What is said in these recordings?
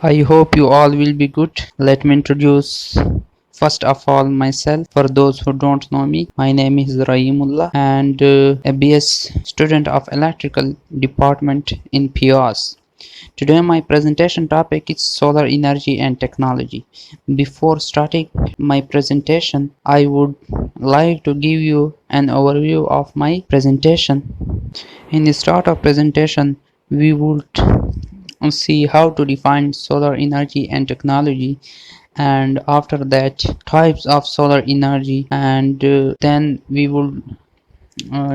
I hope you all will be good. Let me introduce first of all myself. For those who don't know me, my name is Rahimullah and a BS student of electrical department in PIOS. Today my presentation topic is solar energy and technology. Before starting my presentation, I would like to give you an overview of my presentation. In the start of presentation, we would see how to define solar energy and technology, and after that types of solar energy, and then we will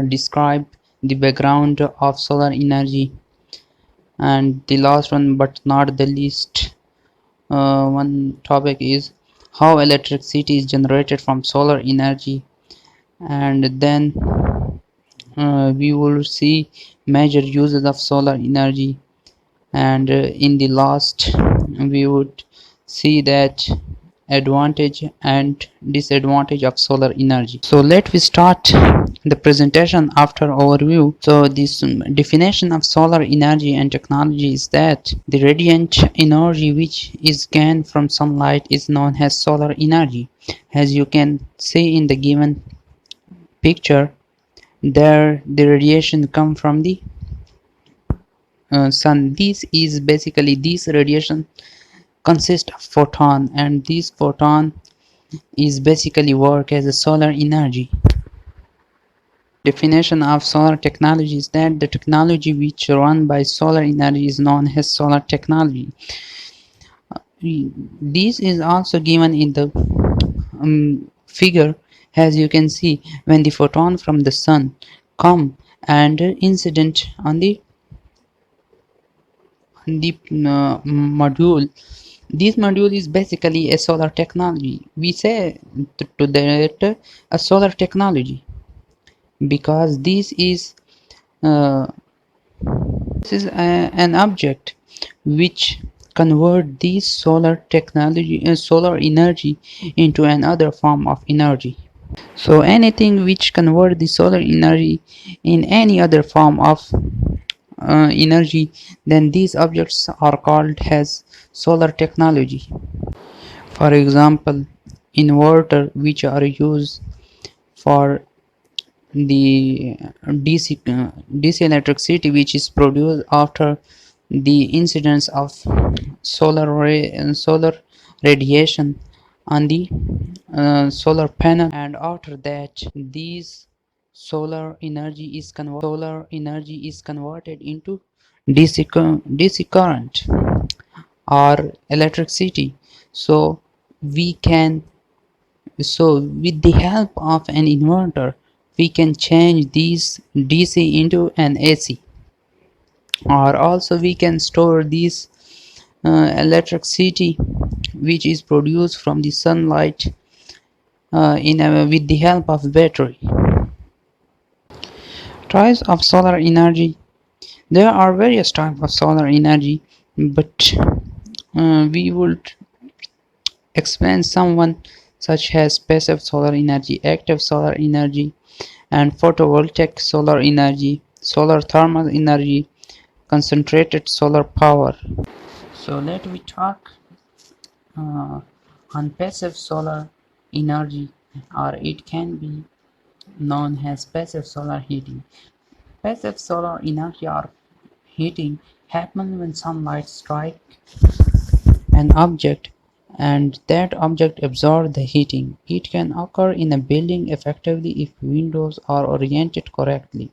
describe the background of solar energy, and the last one but not the least one topic is how electricity is generated from solar energy, and then we will see major uses of solar energy, and in the last we would see that advantage and disadvantage of solar energy. So let we start the presentation after overview. So this definition of solar energy and technology is that the radiant energy which is gained from sunlight is known as solar energy. As you can see in the given picture, there the radiation come from the sun. This radiation consists of photon, and this photon is basically work as a solar energy. Definition of solar technology is that the technology which run by solar energy is known as solar technology. This is also given in the figure. As you can see, when the photon from the sun come and incident on the module, this module is basically a solar technology. We say to that a solar technology because uh, this is an object which convert this solar energy into another form of energy. So anything which convert the solar energy in any other form of energy, then these objects are called as solar technology. For example, inverter which are used for the DC electricity which is produced after the incidence of solar radiation on the solar panel, and after that these solar energy is converted into DC current or electricity. So we can so with the help of an inverter we can change these DC into an AC, or also we can store this electricity which is produced from the sunlight with the help of battery. Types of solar energy. There are various types of solar energy, but we would explain someone such as passive solar energy, active solar energy, and photovoltaic solar energy, solar thermal energy, concentrated solar power. So let me talk uh, on passive solar energy, or it can be known as passive solar heating. Passive solar energy or heating happens when sunlight strikes an object and that object absorbs the heating. It can occur in a building effectively if windows are oriented correctly.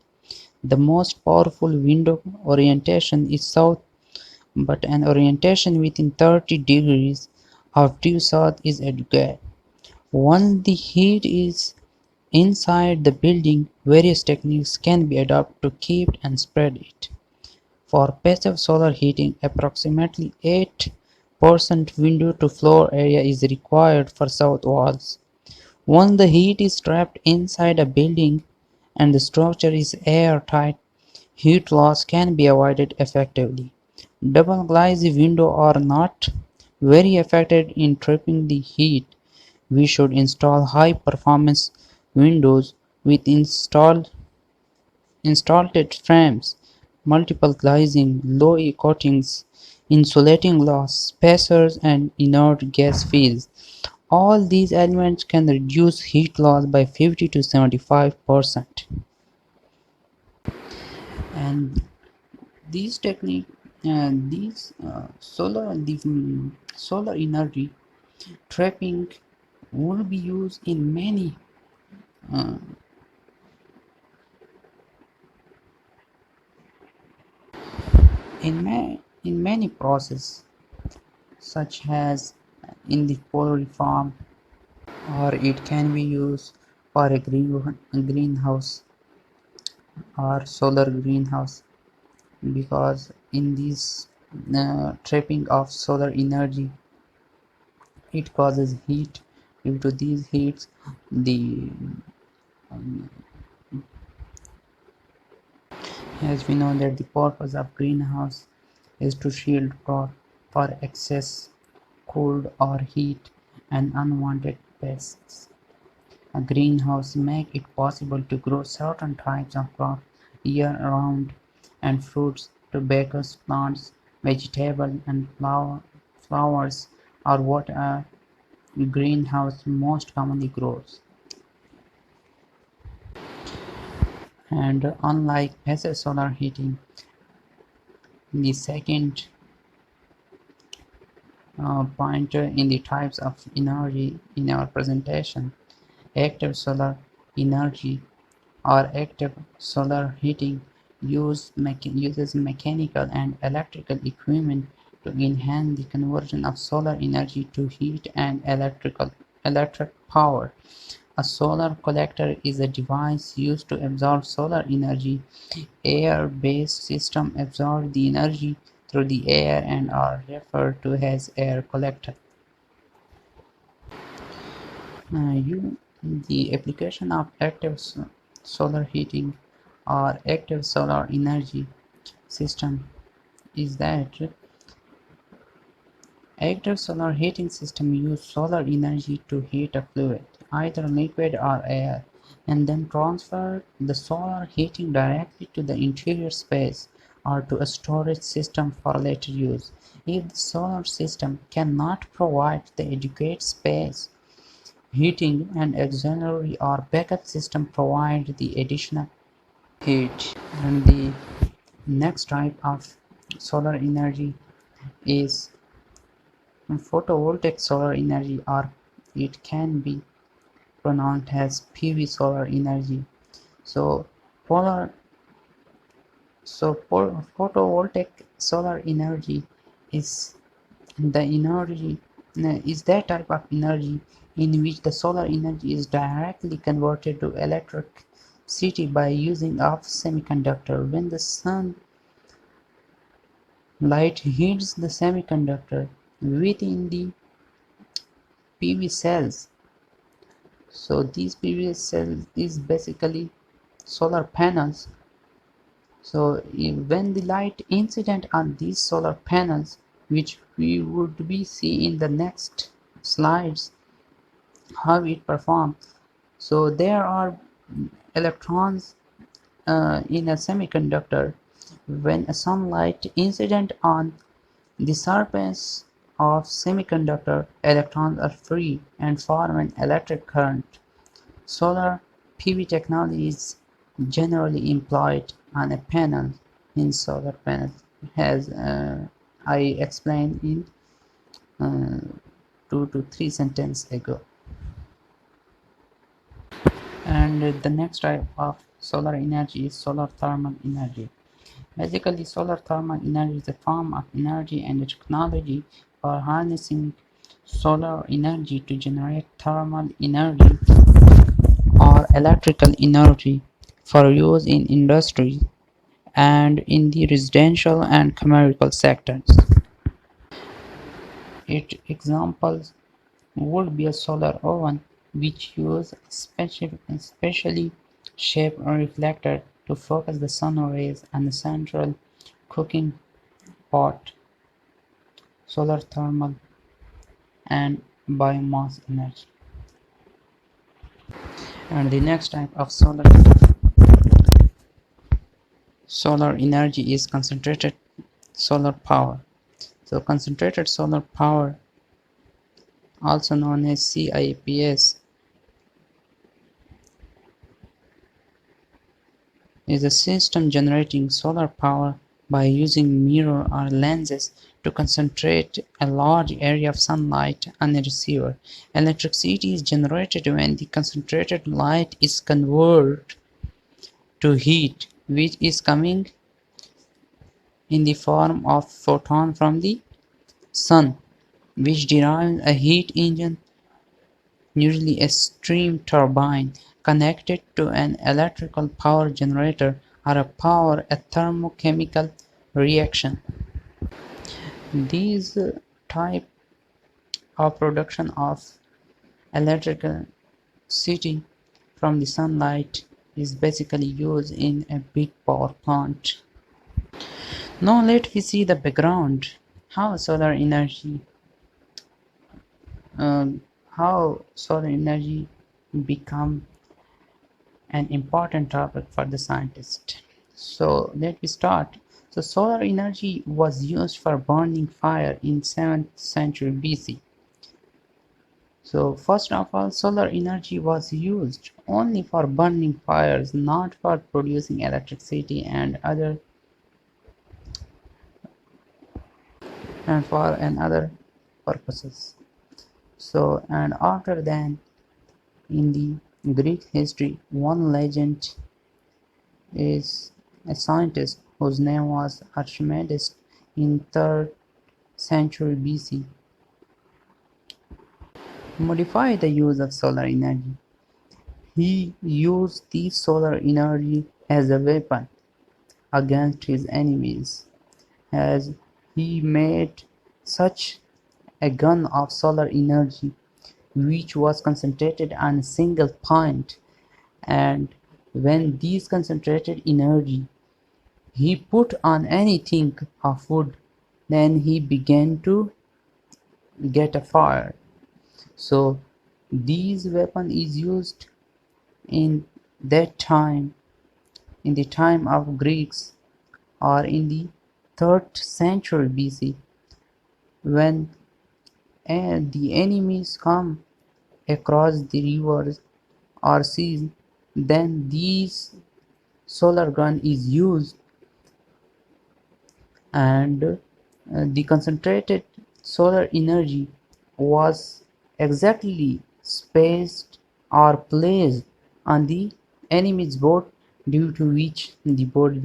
The most powerful window orientation is south, but an orientation within 30 degrees of due south is adequate. Once the heat is inside the building, various techniques can be adopted to keep and spread it. For passive solar heating, approximately 8% window to floor area is required for south walls. Once the heat is trapped inside a building and the structure is airtight, heat loss can be avoided effectively. Double glazed windows are not very effective in trapping the heat. We should install high performance windows with installed frames, multiple glazing, low E coatings insulating glass, spacers, and inert gas fields. All these elements can reduce heat loss by 50 to 75%. And these technique, these solar energy trapping will be used uh, in many processes, such as in the poultry farm, or it can be used for a greenhouse or solar greenhouse, because in this trapping of solar energy, it causes heat. Due to these heats, the as we know that the purpose of greenhouse is to shield crop for excess cold or heat and unwanted pests. A greenhouse makes it possible to grow certain types of crops year-round, and fruits, tubers, plants, vegetables, and flowers are what a greenhouse most commonly grows. And unlike passive solar heating, the second pointer in the types of energy in our presentation, active solar energy or active solar heating uses mechanical and electrical equipment to enhance the conversion of solar energy to heat and electric power. A solar collector is a device used to absorb solar energy. Air-based systems absorb the energy through the air and are referred to as air collector. The application of active solar heating or active solar energy system is that active solar heating system use solar energy to heat a fluid, either liquid or air, and then transfer the solar heating directly to the interior space or to a storage system for later use. If the solar system cannot provide the adequate space, heating and auxiliary or backup system provide the additional heat. And the next type of solar energy is photovoltaic solar energy, or it can be pronounced as PV solar energy. So polar photovoltaic solar energy is the energy is that type of energy in which the solar energy is directly converted to electricity by using of semiconductor. When the sun light hits the semiconductor within the PV cells, so these PV cells is basically solar panels. So when the light incident on these solar panels, which we would be see in the next slides how it performs. So there are electrons in a semiconductor. When a sunlight incident on the surface of semiconductor, electrons are free and form an electric current. Solar PV technology is generally employed on a panel in solar panels, as I explained in 2 to 3 sentences ago. And the next type of solar energy is solar thermal energy. Basically, solar thermal energy is a form of energy and a technology for harnessing solar energy to generate thermal energy or electrical energy for use in industry and in the residential and commercial sectors. Its examples would be a solar oven, which uses a specially shaped reflector to focus the sun rays, and the central cooking pot, solar thermal, and biomass energy. And the next type of solar energy is concentrated solar power. So concentrated solar power, also known as CIPS, is a system generating solar power by using mirror or lenses to concentrate a large area of sunlight on a receiver. Electricity is generated when the concentrated light is converted to heat, which is coming in the form of photon from the sun, which derives a heat engine, usually a steam turbine, connected to an electrical power generator or a thermochemical reaction. These type of production of electricity from the sunlight is basically used in a big power plant. Now let me see the background. How solar energy um, how solar energy become an important topic for the scientist. So let me start. So solar energy was used for burning fire in 7th century BC. So first of all, solar energy was used only for burning fires, not for producing electricity and for another purposes. So and after then in the Greek history, one legend is a scientist whose name was Archimedes in 3rd century BC modified the use of solar energy. He used the solar energy as a weapon against his enemies, as he made such a gun of solar energy which was concentrated on a single point, and when this concentrated energy he put on anything of wood, then he began to get a fire. So this weapon is used in that time, in the time of Greeks, or in the 3rd century BC, when the enemies come across the rivers or seas, then this solar gun is used, and the concentrated solar energy was exactly spaced or placed on the enemy's boat, due to which the boat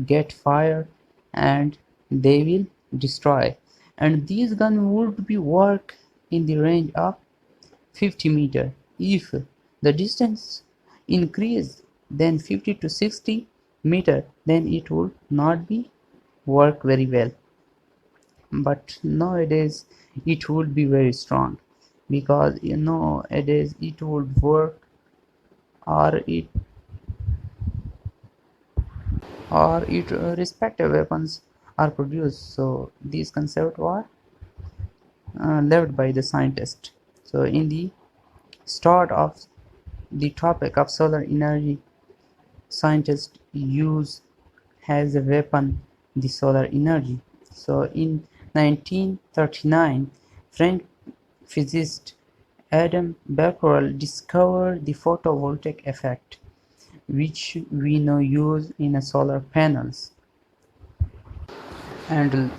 get fire and they will destroy. And this gun would be work in the range of 50 meter. If the distance increased then 50 to 60 meter, then it would not be work very well. But nowadays it would be very strong, because nowadays it would work, or it respective weapons are produced. So these concepts were left by the scientist. So in the start of the topic of solar energy, scientists use as a weapon the solar energy. So in 1939, French physicist Adam Becquerel discovered the photovoltaic effect, which we now use in solar panels. And,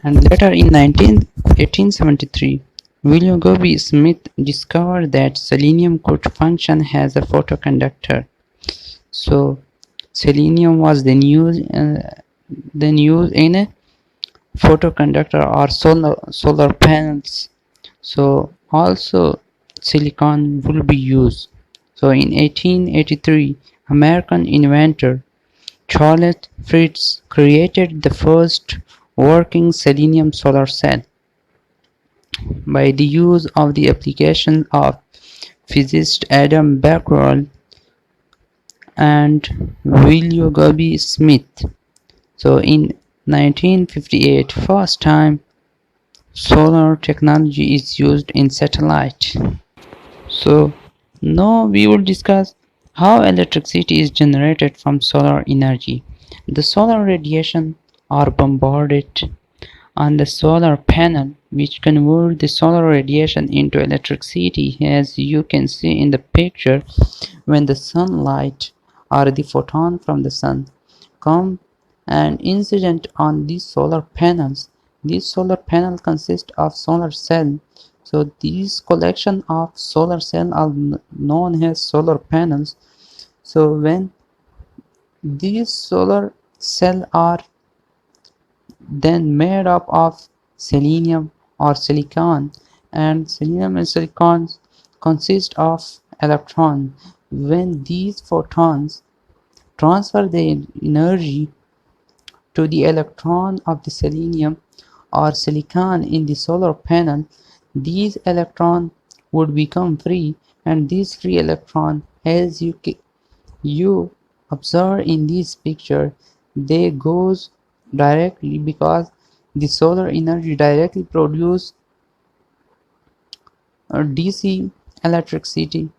and later in 1873, William Goby Smith discovered that selenium could function as a photoconductor. So selenium was then used in a photoconductor or solar panels. So also silicon will be used. So in 1883, American inventor Charles Fritts created the first working selenium solar cell by the use of the application of physicist Adam Becquerel and Willoughby Smith. So in 1958, first time solar technology is used in satellite. So now we will discuss how electricity is generated from solar energy. The solar radiation are bombarded on the solar panel, which convert the solar radiation into electricity. As you can see in the picture, when the sunlight or the photon from the sun come and incident on these solar panels, these solar panel consist of solar cell. So these collection of solar cell are known as solar panels. So when these solar cell are then made up of selenium or silicon, and selenium and silicon consist of electrons. When these photons transfer the energy to the electron of the selenium or silicon in the solar panel, these electrons would become free, and these free electrons, as you observe in this picture, they goes directly because the solar energy directly produce DC electricity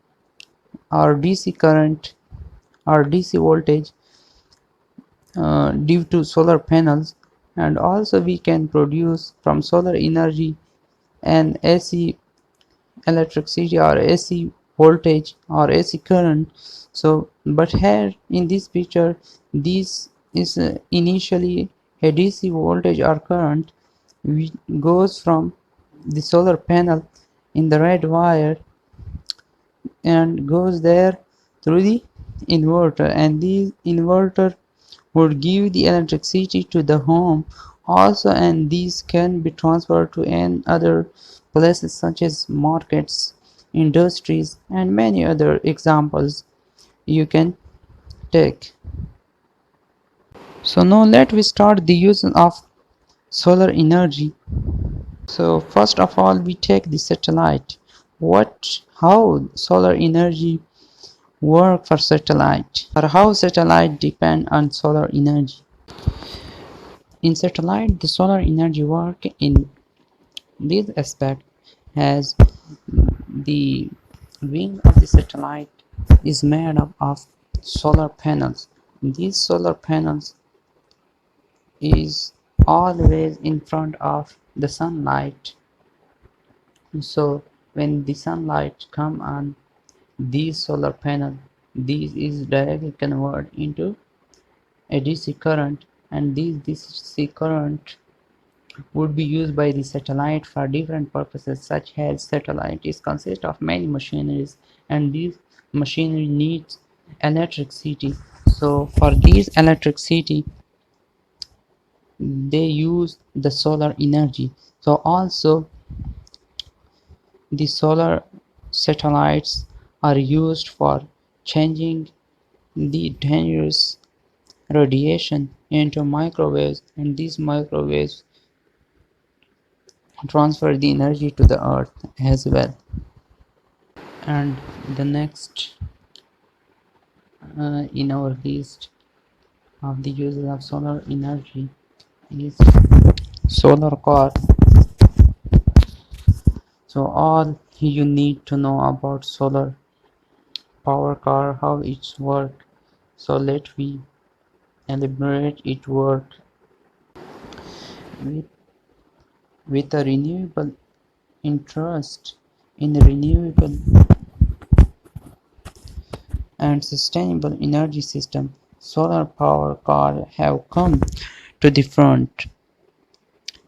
or DC current or DC voltage due to solar panels. And also we can produce from solar energy an AC electricity or AC voltage or AC current. So but here in this picture, this is initially a DC voltage or current which goes from the solar panel in the red wire and goes there through the inverter, and the inverter would give the electricity to the home also, and these can be transferred to any other places such as markets, industries, and many other examples you can take. So now let we start the use of solar energy. So first of all we take the satellite. How solar energy work for satellite, or how satellite depend on solar energy. In satellite, the solar energy work in this aspect as the wing of the satellite is made up of solar panels. These solar panels is always in front of the sunlight. So when the sunlight come on these solar panel, this is directly converted into a DC current, and this DC current would be used by the satellite for different purposes, such as satellite is consist of many machineries, and these machinery needs electricity. So for this electricity they use the solar energy. So also the solar satellites are used for changing the dangerous radiation into microwaves, and these microwaves transfer the energy to the earth as well. And the next in our list of the uses of solar energy is solar car. So all you need to know about solar power car, how it's work. So let we elaborate it work with, with a renewable interest in a renewable and sustainable energy system. Solar power cars have come to the front.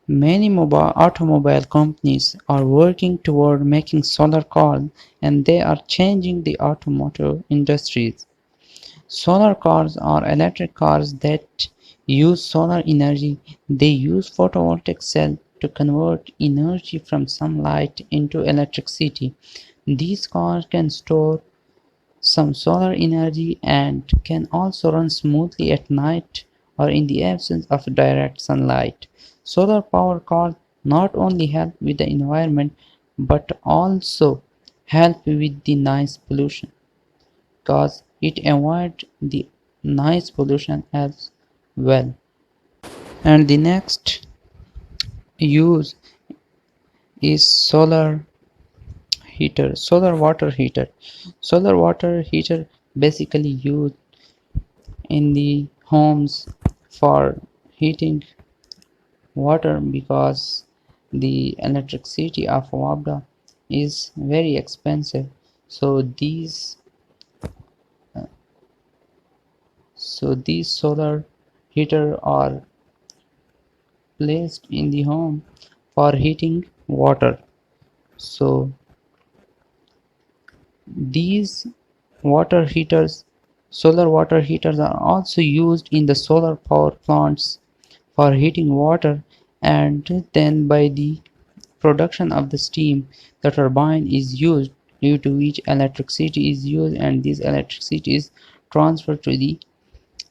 Many mobile automobile companies are working toward making solar cars, and they are changing the automotive industries. Solar cars are electric cars that use solar energy. They use photovoltaic cells to convert energy from sunlight into electricity. These cars can store some solar energy and can also run smoothly at night or in the absence of direct sunlight. Solar power cars not only help with the environment but also help with the noise pollution, because it avoids the noise pollution as well. And the next use is solar water heater. Solar water heater basically used in the homes for heating water because the electricity of Wabda is very expensive. So these solar heater are placed in the home for heating water. So these water heaters, solar water heaters are also used in the solar power plants for heating water, and then by the production of the steam, the turbine is used, due to which electricity is used, and this electricity is transferred to the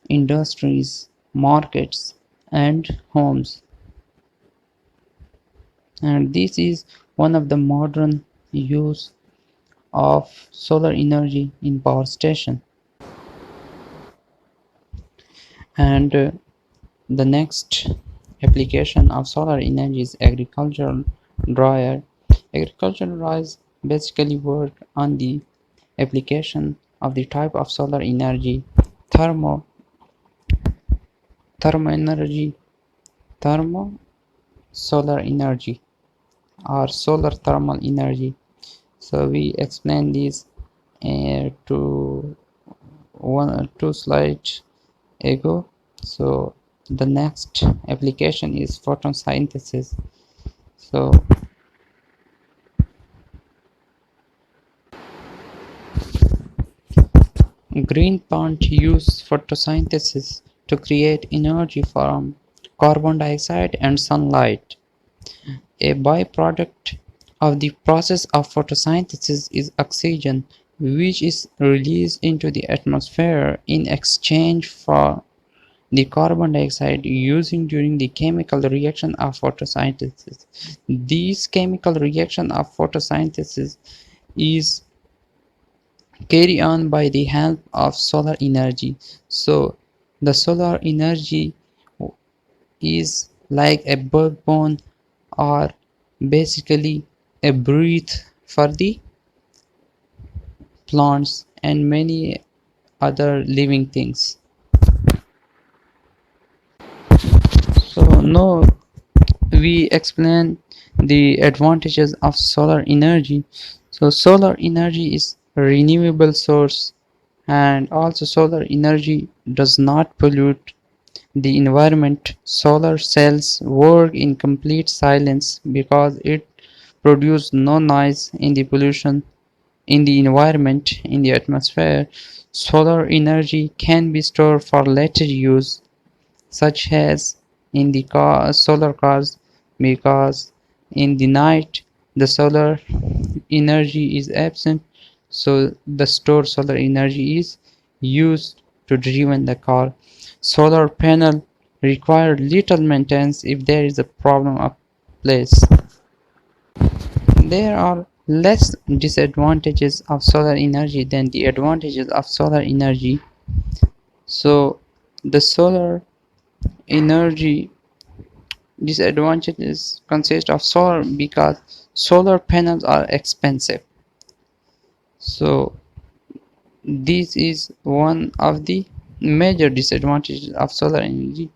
industries, markets, and homes. And this is one of the modern use of solar energy in power station. And the next application of solar energy is agricultural dryer. Agricultural dryers basically work on the application of the type of solar energy, thermo thermo energy, thermo solar energy, or solar thermal energy. So we explain this to one two slides ago. So the next application is photosynthesis. So green plants use photosynthesis to create energy from carbon dioxide and sunlight. A byproduct of the process of photosynthesis is oxygen, which is released into the atmosphere in exchange for the carbon dioxide used during the chemical reaction of photosynthesis. This chemical reaction of photosynthesis is carried on by the help of solar energy. So the solar energy is like a backbone, or basically a breath for the plants and many other living things. So now we explain the advantages of solar energy. So solar energy is a renewable source, and also solar energy does not pollute the environment. Solar cells work in complete silence because it produces no noise in the pollution in the environment. In the atmosphere, solar energy can be stored for later use, such as in the solar cars, because in the night the solar energy is absent, so the stored solar energy is used to driven the car. Solar panel require little maintenance if there is a problem of place. There are less disadvantages of solar energy than the advantages of solar energy. So the solar energy disadvantages consist of solar because solar panels are expensive. So this is one of the major disadvantages of solar energy,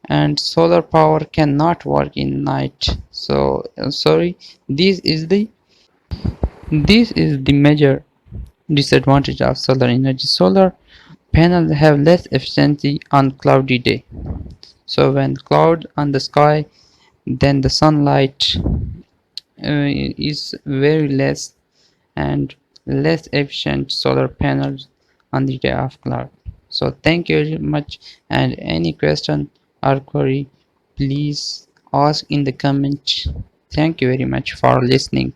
and solar power cannot work in night. So sorry, this is the major disadvantage of solar energy. Solar panels have less efficiency on cloudy day. So when cloud on the sky, then the sunlight is very less, and less efficient solar panels on the day of cloud. So thank you very much, and any question or query, please ask in the comment. Thank you very much for listening.